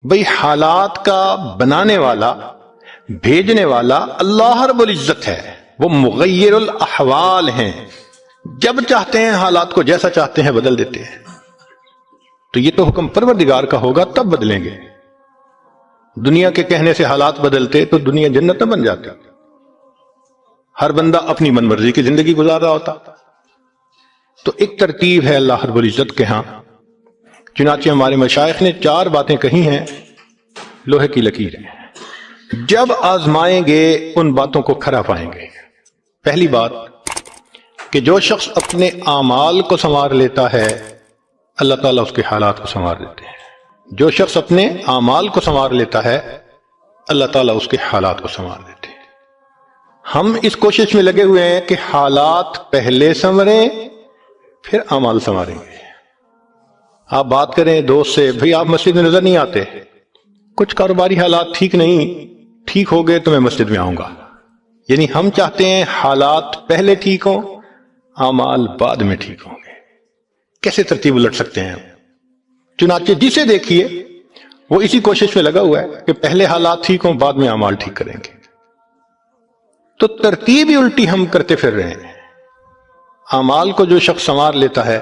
بھئی حالات کا بنانے والا بھیجنے والا اللہ رب العزت ہے، وہ مغیر الاحوال ہیں، جب چاہتے ہیں حالات کو جیسا چاہتے ہیں بدل دیتے ہیں۔ تو یہ تو حکم پروردگار کا ہوگا تب بدلیں گے۔ دنیا کے کہنے سے حالات بدلتے تو دنیا جنت نہ بن جاتی، ہر بندہ اپنی من مرضی کی زندگی گزار رہا ہوتا۔ تو ایک ترتیب ہے اللہ رب العزت کے ہاں، چنانچہ ہمارے مشائخ نے 4 باتیں کہی ہیں، لوہے کی لکیر ہیں، جب آزمائیں گے ان باتوں کو کھرا پائیں گے۔ پہلی بات کہ جو شخص اپنے اعمال کو سنوار لیتا ہے اللہ تعالیٰ اس کے حالات کو سنوار دیتے ہیں۔ جو شخص اپنے اعمال کو سنوار لیتا ہے اللہ تعالیٰ اس کے حالات کو سنوار دیتے ہیں۔ ہم اس کوشش میں لگے ہوئے ہیں کہ حالات پہلے سنوریں پھر اعمال سنواریں گے۔ آپ بات کریں دوست سے، بھئی آپ مسجد میں نظر نہیں آتے، کچھ کاروباری حالات ٹھیک نہیں، ٹھیک ہو گئے تو میں مسجد میں آؤں گا۔ یعنی ہم چاہتے ہیں حالات پہلے ٹھیک ہوں، اعمال بعد میں ٹھیک ہوں گے۔ کیسے ترتیب الٹ سکتے ہیں؟ چنانچہ جسے دیکھیے وہ اسی کوشش میں لگا ہوا ہے کہ پہلے حالات ٹھیک ہوں بعد میں اعمال ٹھیک کریں گے۔ تو ترتیب ہی الٹی ہم کرتے پھر رہے ہیں۔ اعمال کو جو شخص سنوار لیتا ہے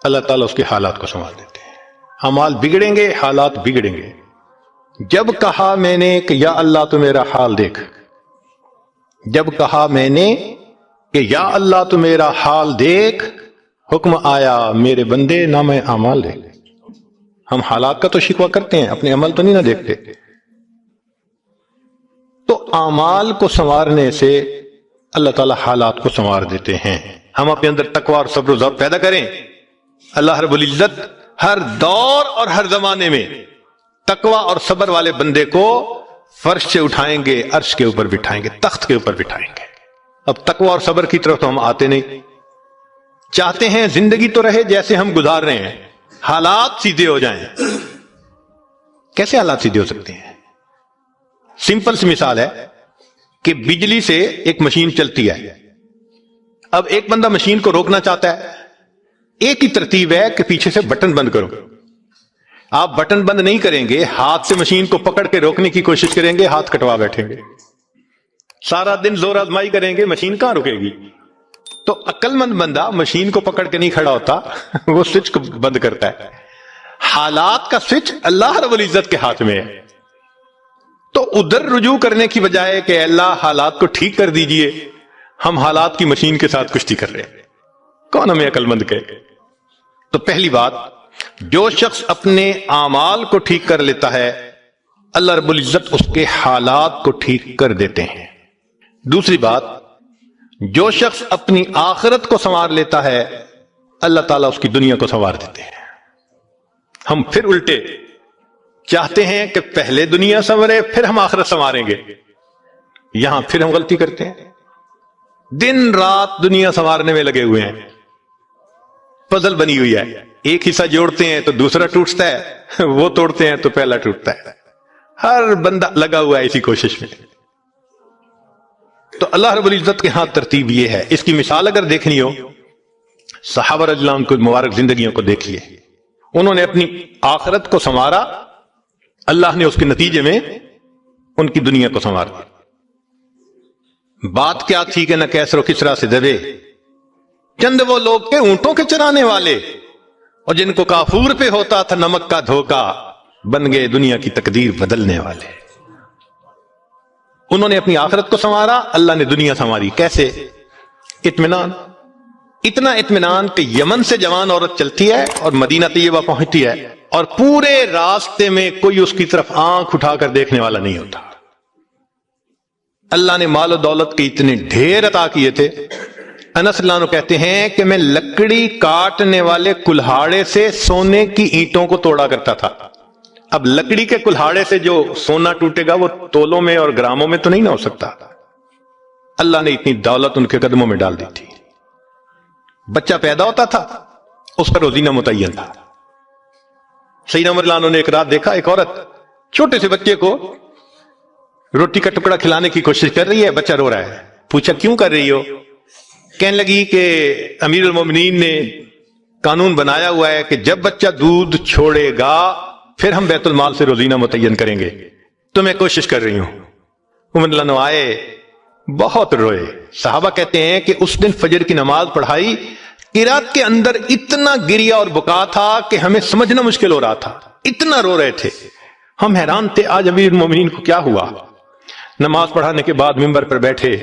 اللہ تعالیٰ اس کے حالات کو سنوار دیتے ہیں۔ اعمال بگڑیں گے، حالات بگڑیں گے۔ جب کہا میں نے کہ یا اللہ تو میرا حال دیکھ، جب کہا میں نے کہ یا اللہ تو میرا حال دیکھ، حکم آیا میرے بندے نام اعمال دیکھ۔ ہم حالات کا تو شکوہ کرتے ہیں، اپنے عمل تو نہیں نہ دیکھتے۔ تو اعمال کو سنوارنے سے اللہ تعالیٰ حالات کو سنوار دیتے ہیں۔ ہم اپنے اندر تقوی اور صبر و ضبط پیدا کریں، اللہ رب العزت ہر دور اور ہر زمانے میں تقوی اور صبر والے بندے کو فرش سے اٹھائیں گے، عرش کے اوپر بٹھائیں گے، تخت کے اوپر بٹھائیں گے۔ اب تقوی اور صبر کی طرف تو ہم آتے نہیں، چاہتے ہیں زندگی تو رہے جیسے ہم گزار رہے ہیں، حالات سیدھے ہو جائیں۔ کیسے حالات سیدھے ہو سکتے ہیں؟ سمپل سی مثال ہے کہ بجلی سے ایک مشین چلتی ہے، اب ایک بندہ مشین کو روکنا چاہتا ہے، ایک ہی ترتیب ہے کہ پیچھے سے بٹن بند کرو۔ آپ بٹن بند نہیں کریں گے، ہاتھ سے مشین کو پکڑ کے روکنے کی کوشش کریں گے، ہاتھ کٹوا بیٹھیں گے، سارا دن زور آزمائی کریں گے، مشین کہاں رکے گی؟ تو عقل مند بندہ مشین کو پکڑ کے نہیں کھڑا ہوتا، وہ سوئچ کو بند کرتا ہے۔ حالات کا سوئچ اللہ رب العزت کے ہاتھ میں ہے۔ تو ادھر رجوع کرنے کی بجائے کہ اللہ حالات کو ٹھیک کر دیجئے، ہم حالات کی مشین کے ساتھ کشتی کر رہے ہیں۔ کون ہمیں عقل مند کہے؟ تو پہلی بات، جو شخص اپنے اعمال کو ٹھیک کر لیتا ہے اللہ رب العزت اس کے حالات کو ٹھیک کر دیتے ہیں۔ دوسری بات، جو شخص اپنی آخرت کو سنوار لیتا ہے اللہ تعالیٰ اس کی دنیا کو سنوار دیتے ہیں۔ ہم پھر الٹے چاہتے ہیں کہ پہلے دنیا سنورے پھر ہم آخرت سنواریں گے، یہاں پھر ہم غلطی کرتے ہیں، دن رات دنیا سنوارنے میں لگے ہوئے ہیں، پزل بنی ہوئی ہے، ایک حصہ جوڑتے ہیں تو دوسرا ٹوٹتا ہے، وہ توڑتے ہیں تو پہلا ٹوٹتا ہے، ہر بندہ لگا ہوا ہے اسی کوشش میں۔ تو اللہ رب العزت کے ہاں ترتیب یہ ہے۔ اس کی مثال اگر دیکھنی ہو، صحابہ رضی اللہ عنہ کی مبارک زندگیوں کو دیکھیے، انہوں نے اپنی آخرت کو سنوارا، اللہ نے اس کے نتیجے میں ان کی دنیا کو سنوار دیا۔ بات کیا تھی کہ نہ کیسر و کسرا سے دبے، چند وہ لوگ کے اونٹوں کے چرانے والے، اور جن کو کافور پہ ہوتا تھا نمک کا دھوکا، بن گئے دنیا کی تقدیر بدلنے والے۔ انہوں نے اپنی آخرت کو سنوارا، اللہ نے دنیا سنواری۔ کیسے؟ اطمینان، اتنا اطمینان کہ یمن سے جوان عورت چلتی ہے اور مدینہ طیبہ پہنچتی ہے اور پورے راستے میں کوئی اس کی طرف آنکھ اٹھا کر دیکھنے والا نہیں ہوتا۔ اللہ نے مال و دولت کے اتنے ڈھیر عطا کیے تھے، انس اللہ عنہ کہتے ہیں کہ میں لکڑی کاٹنے والے کلہاڑے سے سونے کی اینٹوں کو توڑا کرتا تھا۔ اب لکڑی کے کلہاڑے سے جو سونا ٹوٹے گا وہ تولوں میں اور گراموں میں تو نہیں نہ ہو سکتا۔ اللہ نے اتنی دولت ان کے قدموں میں ڈال دی تھی۔ بچہ پیدا ہوتا تھا اس کا روزینہ متعین تھا۔ سیدنا عمر رضی اللہ عنہ نے ایک رات دیکھا، ایک عورت چھوٹے سے بچے کو روٹی کا ٹکڑا کھلانے کی کوشش کر رہی ہے، بچہ رو رہا ہے۔ پوچھا کیوں کر رہی ہو؟ کہنے لگی کہ امیر المومنین نے قانون بنایا ہوا ہے کہ جب بچہ دودھ چھوڑے گا پھر ہم بیت المال سے روزینہ متعین کریں گے، تو میں کوشش کر رہی ہوں۔ عمر اللہ آئے، بہت روئے۔ صحابہ کہتے ہیں کہ اس دن فجر کی نماز پڑھائی، قرات کے اندر اتنا گریا اور بکا تھا کہ ہمیں سمجھنا مشکل ہو رہا تھا، اتنا رو رہے تھے۔ ہم حیران تھے آج امیر المومنین کو کیا ہوا۔ نماز پڑھانے کے بعد ممبر پر بیٹھے،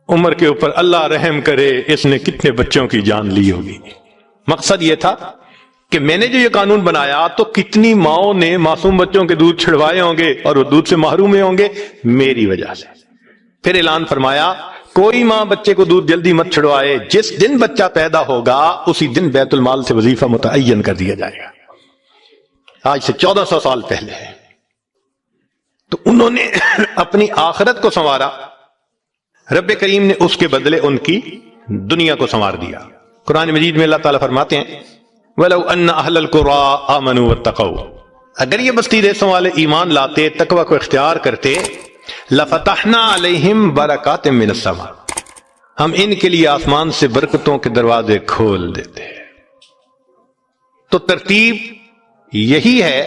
عمر کے اوپر اللہ رحم کرے، اس نے کتنے بچوں کی جان لی ہوگی۔ مقصد یہ تھا کہ میں نے جو یہ قانون بنایا تو کتنی ماؤں نے معصوم بچوں کے دودھ چھڑوائے ہوں گے اور وہ دودھ سے محروم ہوں گے میری وجہ سے۔ پھر اعلان فرمایا کوئی ماں بچے کو دودھ جلدی مت چھڑوائے، جس دن بچہ پیدا ہوگا اسی دن بیت المال سے وظیفہ متعین کر دیا جائے گا۔ آج سے 1400 سال پہلے ہے۔ تو انہوں نے اپنی آخرت کو سنوارا، رب کریم نے اس کے بدلے ان کی دنیا کو سنوار دیا۔ قرآن مجید میں اللہ تعالیٰ فرماتے ہیں وَلَوْ أَنَّ أَهْلَ الْقُرَىٰ آمَنُوا وَاتَّقَوْا، اگر یہ بستی دیسوں والے ایمان لاتے، تقوی کو اختیار کرتے، لَفَتَحْنَا عَلَيْهِمْ بَرَكَاتٍ مِّنَ السَّمَاءِ، ہم ان کے لیے آسمان سے برکتوں کے دروازے کھول دیتے۔ تو ترتیب یہی ہے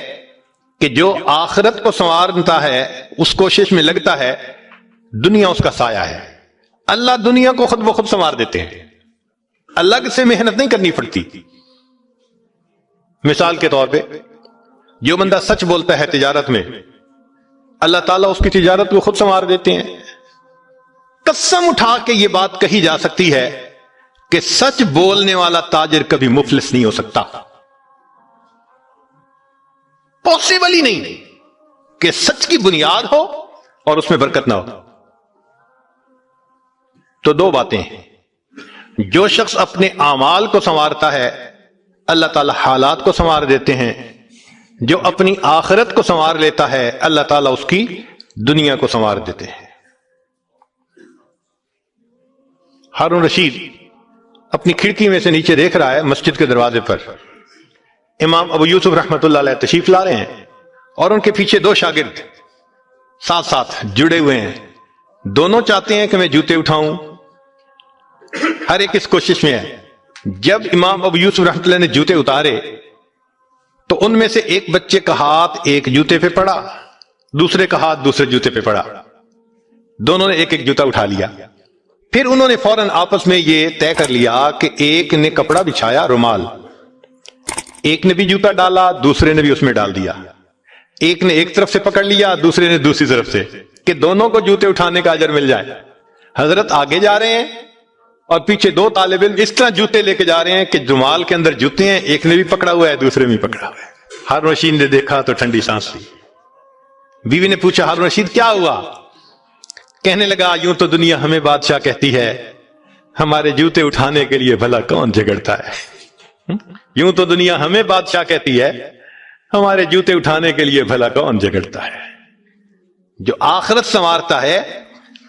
کہ جو آخرت کو سنوارتا ہے، اس کوشش میں لگتا ہے، دنیا اس کا سایہ ہے۔ اللہ دنیا کو خود بخود سنوار دیتے ہیں، الگ سے محنت نہیں کرنی پڑتی۔ مثال کے طور پہ جو بندہ سچ بولتا ہے تجارت میں، اللہ تعالیٰ اس کی تجارت کو خود سنوار دیتے ہیں۔ قسم اٹھا کے یہ بات کہی جا سکتی ہے کہ سچ بولنے والا تاجر کبھی مفلس نہیں ہو سکتا، پاسبل ہی نہیں کہ سچ کی بنیاد ہو اور اس میں برکت نہ ہو۔ تو دو باتیں ہیں، جو شخص اپنے اعمال کو سنوارتا ہے اللہ تعالیٰ حالات کو سنوار دیتے ہیں، جو اپنی آخرت کو سنوار لیتا ہے اللہ تعالیٰ اس کی دنیا کو سنوار دیتے ہیں۔ ہارون رشید اپنی کھڑکی میں سے نیچے دیکھ رہا ہے، مسجد کے دروازے پر امام ابو یوسف رحمت اللہ علیہ تشریف لا رہے ہیں اور ان کے پیچھے دو شاگرد ساتھ ساتھ جڑے ہوئے ہیں، دونوں چاہتے ہیں کہ میں جوتے اٹھاؤں، ہر ایک اس کوشش میں ہے۔ جب امام ابو یوسف رحمت اللہ نے جوتے اتارے تو ان میں سے ایک بچے کا ہاتھ ایک جوتے پہ پڑا، دوسرے کا ہاتھ دوسرے جوتے پہ پڑا، دونوں نے ایک ایک جوتا اٹھا لیا۔ پھر انہوں نے فوراً آپس میں یہ طے کر لیا کہ ایک نے کپڑا بچھایا رومال، ایک نے بھی جوتا ڈالا، دوسرے نے بھی اس میں ڈال دیا، ایک نے ایک طرف سے پکڑ لیا، دوسرے نے دوسری طرف سے، کہ دونوں کو جوتے اٹھانے کا اجر مل جائے۔ حضرت آگے جا رہے ہیں اور پیچھے دو طالب علم اس طرح جوتے لے کے جا رہے ہیں کہ رومال کے اندر جوتے ہیں، ایک نے بھی پکڑا ہوا ہے دوسرے میں پکڑا ہوا ہے۔ ہارون رشید نے دیکھا تو ٹھنڈی سانس لی۔ بیوی نے پوچھا ہارون رشید کیا ہوا؟ کہنے لگا یوں تو دنیا ہمیں بادشاہ کہتی ہے، ہمارے جوتے اٹھانے کے لیے بھلا کون جھگڑتا ہے؟ یوں تو دنیا ہمیں بادشاہ کہتی ہے، ہمارے جوتے اٹھانے کے لیے بھلا کون جھگڑتا ہے؟ جو آخرت سنوارتا ہے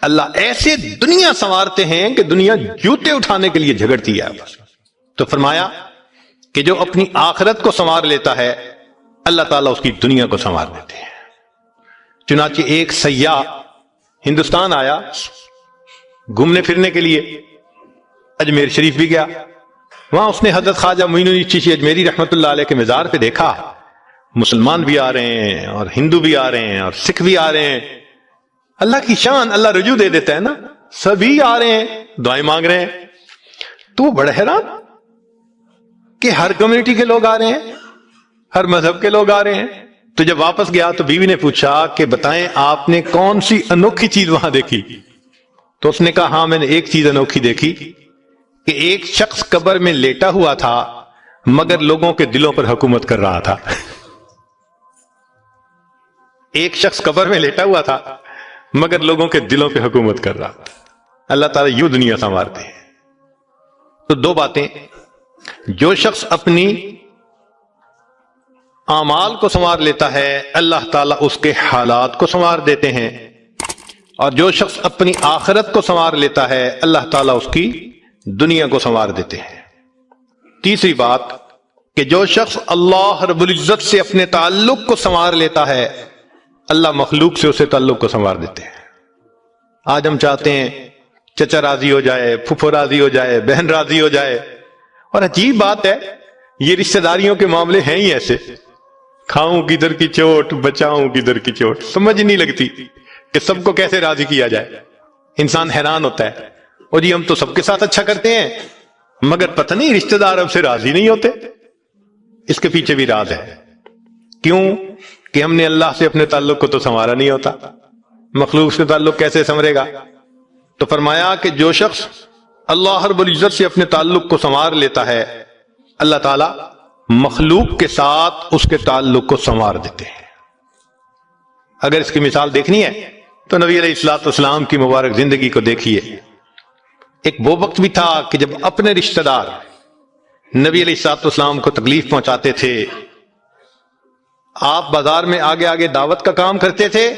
اللہ ایسے دنیا سنوارتے ہیں کہ دنیا جوتے اٹھانے کے لیے جھگڑتی ہے۔ تو فرمایا کہ جو اپنی آخرت کو سنوار لیتا ہے اللہ تعالیٰ اس کی دنیا کو سنوار دیتے ہیں۔ چنانچہ ایک سیاح ہندوستان آیا گھومنے پھرنے کے لیے، اجمیر شریف بھی گیا، وہاں اس نے حضرت خواجہ معین الدین چشتی اجمیری رحمت اللہ علیہ کے مزار پہ دیکھا مسلمان بھی آ رہے ہیں اور ہندو بھی آ رہے ہیں اور سکھ بھی آ رہے ہیں۔ اللہ کی شان، اللہ رجوع دے دیتا ہے نا، سبھی آ رہے ہیں دعائیں مانگ رہے ہیں۔ تو وہ بڑا حیران کہ ہر کمیونٹی کے لوگ آ رہے ہیں، ہر مذہب کے لوگ آ رہے ہیں۔ تو جب واپس گیا تو بیوی نے پوچھا کہ بتائیں آپ نے کون سی انوکھی چیز وہاں دیکھی؟ تو اس نے کہا ہاں میں نے ایک چیز انوکھی دیکھی کہ ایک شخص قبر میں لیٹا ہوا تھا مگر لوگوں کے دلوں پر حکومت کر رہا تھا۔ ایک شخص قبر میں لیٹا ہوا تھا مگر لوگوں کے دلوں پہ حکومت کر رہا تھا۔ اللہ تعالیٰ یوں دنیا سنوارتے ہیں۔ تو دو باتیں، جو شخص اپنی اعمال کو سنوار لیتا ہے اللہ تعالیٰ اس کے حالات کو سنوار دیتے ہیں، اور جو شخص اپنی آخرت کو سنوار لیتا ہے اللہ تعالیٰ اس کی دنیا کو سنوار دیتے ہیں۔ تیسری بات کہ جو شخص اللہ رب العزت سے اپنے تعلق کو سنوار لیتا ہے اللہ مخلوق سے اسے تعلق کو سنوار دیتے ہیں۔ آج ہم چاہتے ہیں چچا راضی ہو جائے، پھپھو راضی ہو جائے، بہن راضی ہو جائے، اور عجیب بات ہے یہ رشتہ داریوں کے معاملے ہیں ہی ایسے کھاؤں کدھر کی چوٹ بچاؤں کدھر کی چوٹ، سمجھ نہیں لگتی کہ سب کو کیسے راضی کیا جائے۔ انسان حیران ہوتا ہے، اور جی ہم تو سب کے ساتھ اچھا کرتے ہیں مگر پتہ نہیں رشتہ دار اب سے راضی نہیں ہوتے۔ اس کے پیچھے بھی راز ہے، کیوں کہ ہم نے اللہ سے اپنے تعلق کو تو سنوارا نہیں ہوتا، مخلوق سے تعلق کیسے سنورے گا؟ تو فرمایا کہ جو شخص اللہ رب العزت سے اپنے تعلق کو سنوار لیتا ہے، اللہ تعالی مخلوق کے ساتھ اس کے تعلق کو سنوار دیتے ہیں۔ اگر اس کی مثال دیکھنی ہے تو نبی علیہ الصلوۃ والسلام کی مبارک زندگی کو دیکھیے۔ ایک وہ وقت بھی تھا کہ جب اپنے رشتہ دار نبی علیہ الصلوۃ والسلام کو تکلیف پہنچاتے تھے، آپ بازار میں آگے آگے دعوت کا کام کرتے تھے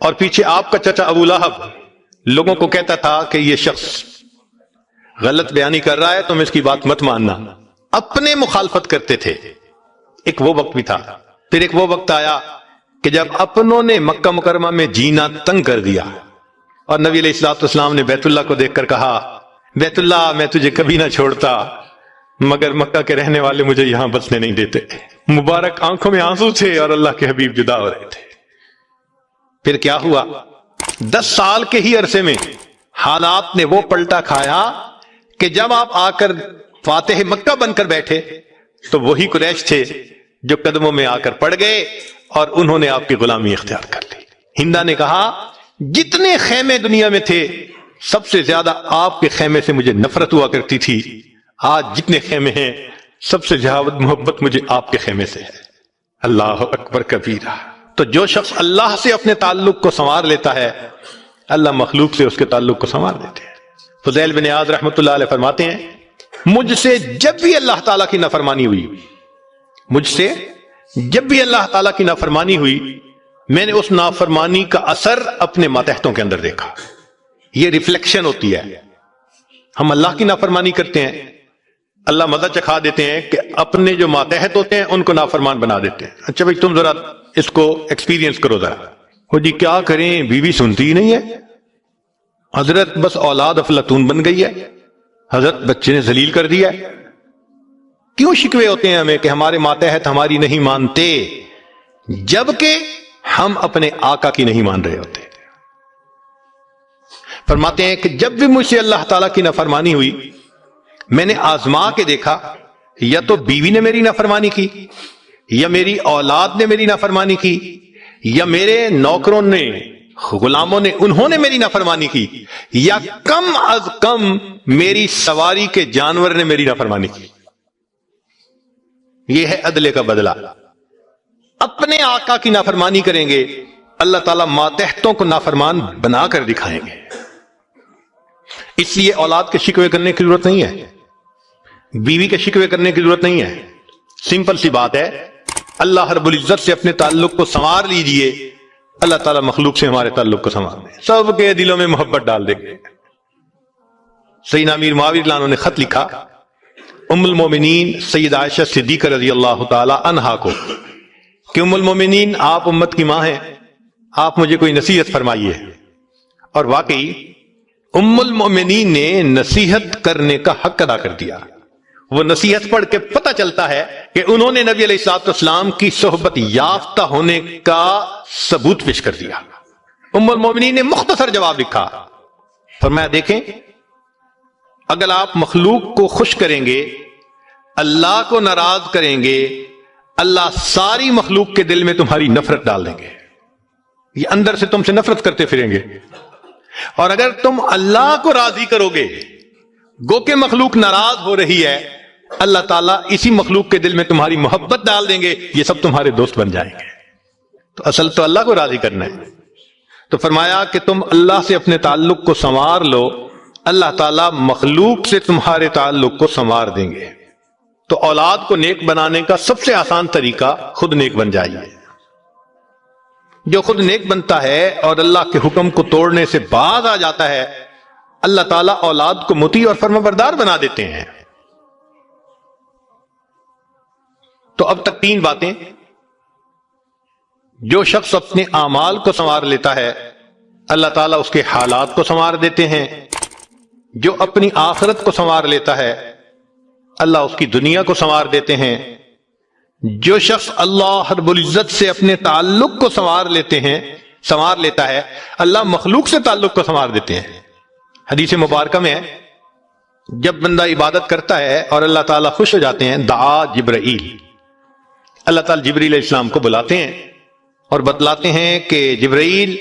اور پیچھے آپ کا چچا ابو لہب لوگوں کو کہتا تھا کہ یہ شخص غلط بیانی کر رہا ہے، تم اس کی بات مت ماننا، اپنے مخالفت کرتے تھے۔ ایک وہ وقت بھی تھا۔ پھر ایک وہ وقت آیا کہ جب اپنوں نے مکہ مکرمہ میں جینا تنگ کر دیا اور نبی علیہ الصلوۃ والسلام نے بیت اللہ کو دیکھ کر کہا، بیت اللہ میں تجھے کبھی نہ چھوڑتا مگر مکہ کے رہنے والے مجھے یہاں بسنے نہیں دیتے۔ مبارک آنکھوں میں آنسو تھے اور اللہ کے حبیب جدا ہو رہے تھے۔ پھر کیا ہوا؟ 10 سال کے ہی عرصے میں حالات نے وہ پلٹا کھایا کہ جب آپ آ کر فاتح مکہ بن کر بیٹھے تو وہی قریش تھے جو قدموں میں آ کر پڑ گئے اور انہوں نے آپ کی غلامی اختیار کر لی۔ ہندا نے کہا جتنے خیمے دنیا میں تھے سب سے زیادہ آپ کے خیمے سے مجھے نفرت ہوا کرتی تھی، آج جتنے خیمے ہیں سب سے زیادہ محبت مجھے آپ کے خیمے سے ہے۔ اللہ اکبر کبیرہ۔ تو جو شخص اللہ سے اپنے تعلق کو سنوار لیتا ہے، اللہ مخلوق سے اس کے تعلق کو سنوار دیتے ہیں۔ فضیل بن عیاض رحمۃ اللہ علیہ فرماتے ہیں مجھ سے جب بھی اللہ تعالیٰ کی نافرمانی ہوئی، مجھ سے جب بھی اللہ تعالیٰ کی نافرمانی ہوئی، میں نے اس نافرمانی کا اثر اپنے ماتحتوں کے اندر دیکھا۔ یہ ریفلیکشن ہوتی ہے۔ ہم اللہ کی نافرمانی کرتے ہیں، اللہ مزہ چکھا دیتے ہیں کہ اپنے جو ماتحت ہوتے ہیں ان کو نافرمان بنا دیتے ہیں۔ اچھا بھائی تم ذرا اس کو ایکسپیرینس کرو ذرا۔ وہ جی کیا کریں، بیوی سنتی ہی نہیں ہے، حضرت بس اولاد افلاطون بن گئی ہے، حضرت بچے نے ذلیل کر دیا ہے۔ کیوں شکوے ہوتے ہیں ہمیں کہ ہمارے ماتحت ہماری نہیں مانتے، جبکہ ہم اپنے آقا کی نہیں مان رہے ہوتے۔ فرماتے ہیں کہ جب بھی مجھ سے اللہ تعالیٰ کی نافرمانی ہوئی، میں نے آزما کے دیکھا یا تو بیوی نے میری نافرمانی کی، یا میری اولاد نے میری نافرمانی کی، یا میرے نوکروں نے غلاموں نے انہوں نے میری نافرمانی کی، یا کم از کم میری سواری کے جانور نے میری نافرمانی کی۔ یہ ہے عدل کا بدلہ۔ اپنے آقا کی نافرمانی کریں گے، اللہ تعالیٰ ماتحتوں کو نافرمان بنا کر دکھائیں گے۔ اس لیے اولاد کے شکوے کرنے کی ضرورت نہیں ہے، بیوی کے شکوے کرنے کی ضرورت نہیں ہے۔ سمپل سی بات ہے، اللہ رب العزت سے اپنے تعلق کو سنوار لیجئے، اللہ تعالیٰ مخلوق سے ہمارے تعلق کو سنوار دے، سب کے دلوں میں محبت ڈال دے گے۔ سیدنا امیر معاویہ رضی اللہ عنہ نے خط لکھا ام المومنین سید عائشہ صدیقہ رضی اللہ تعالی عنہا کو کہ ام المومنین آپ امت کی ماں ہیں، آپ مجھے کوئی نصیحت فرمائیے۔ اور واقعی ام المومنین نے نصیحت کرنے کا حق ادا کر دیا۔ وہ نصیحت پڑھ کے پتہ چلتا ہے کہ انہوں نے نبی علیہ الصلوۃ والسلام کی صحبت یافتہ ہونے کا ثبوت پیش کر دیا۔ ام المومنین نے مختصر جواب لکھا، فرمایا دیکھیں اگر آپ مخلوق کو خوش کریں گے، اللہ کو ناراض کریں گے، اللہ ساری مخلوق کے دل میں تمہاری نفرت ڈال دیں گے، یہ اندر سے تم سے نفرت کرتے پھریں گے۔ اور اگر تم اللہ کو راضی کرو گے، گو کہ مخلوق ناراض ہو رہی ہے، اللہ تعالیٰ اسی مخلوق کے دل میں تمہاری محبت ڈال دیں گے، یہ سب تمہارے دوست بن جائیں گے۔ تو اصل تو اللہ کو راضی کرنا ہے۔ تو فرمایا کہ تم اللہ سے اپنے تعلق کو سنوار لو، اللہ تعالیٰ مخلوق سے تمہارے تعلق کو سنوار دیں گے۔ تو اولاد کو نیک بنانے کا سب سے آسان طریقہ خود نیک بن جائیے۔ جو خود نیک بنتا ہے اور اللہ کے حکم کو توڑنے سے باز آ جاتا ہے، اللہ تعالیٰ اولاد کو مطیع اور فرمانبردار بنا دیتے ہیں۔ تو اب تک 3 باتیں۔ جو شخص اپنے اعمال کو سنوار لیتا ہے، اللہ تعالیٰ اس کے حالات کو سنوار دیتے ہیں۔ جو اپنی آخرت کو سنوار لیتا ہے، اللہ اس کی دنیا کو سنوار دیتے ہیں۔ جو شخص اللہ رب العزت سے اپنے تعلق کو سنوار لیتا ہے، اللہ مخلوق سے تعلق کو سنوار دیتے ہیں۔ حدیث مبارکہ میں ہے جب بندہ عبادت کرتا ہے اور اللہ تعالیٰ خوش ہو جاتے ہیں، دعا جبرائیل، اللہ تعالیٰ جبرائیل علیہ السلام کو بلاتے ہیں اور بتلاتے ہیں کہ جبرائیل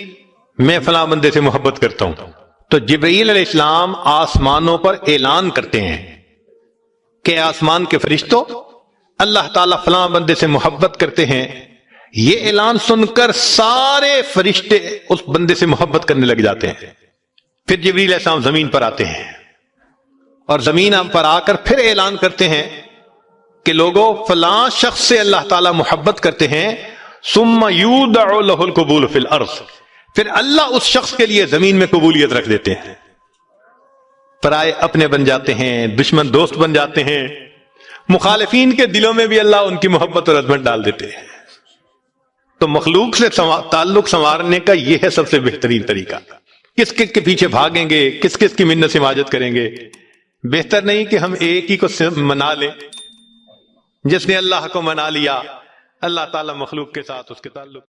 میں فلاں بندے سے محبت کرتا ہوں، تو جبرائیل علیہ السلام آسمانوں پر اعلان کرتے ہیں کہ آسمان کے فرشتوں، اللہ تعالیٰ فلاں بندے سے محبت کرتے ہیں۔ یہ اعلان سن کر سارے فرشتے اس بندے سے محبت کرنے لگ جاتے ہیں۔ پھر جبرائیل علیہ السلام زمین پر آتے ہیں اور زمین پر آ کر پھر اعلان کرتے ہیں کہ لوگوں فلاں شخص سے اللہ تعالیٰ محبت کرتے ہیں، ثم یودع لہ القبول فی الارض، پھر اللہ اس شخص کے لیے زمین میں قبولیت رکھ دیتے ہیں۔ پرائے اپنے بن جاتے ہیں، دشمن دوست بن جاتے ہیں، مخالفین کے دلوں میں بھی اللہ ان کی محبت اور عظمت ڈال دیتے ہیں۔ تو مخلوق سے تعلق سنوارنے کا یہ ہے سب سے بہترین طریقہ۔ کس کس کے پیچھے بھاگیں گے، کس کس کی منت سماجت کریں گے؟ بہتر نہیں کہ ہم ایک ہی کو منا لیں، جس نے اللہ کو منا لیا، اللہ تعالیٰ مخلوق کے ساتھ اس کے تعلق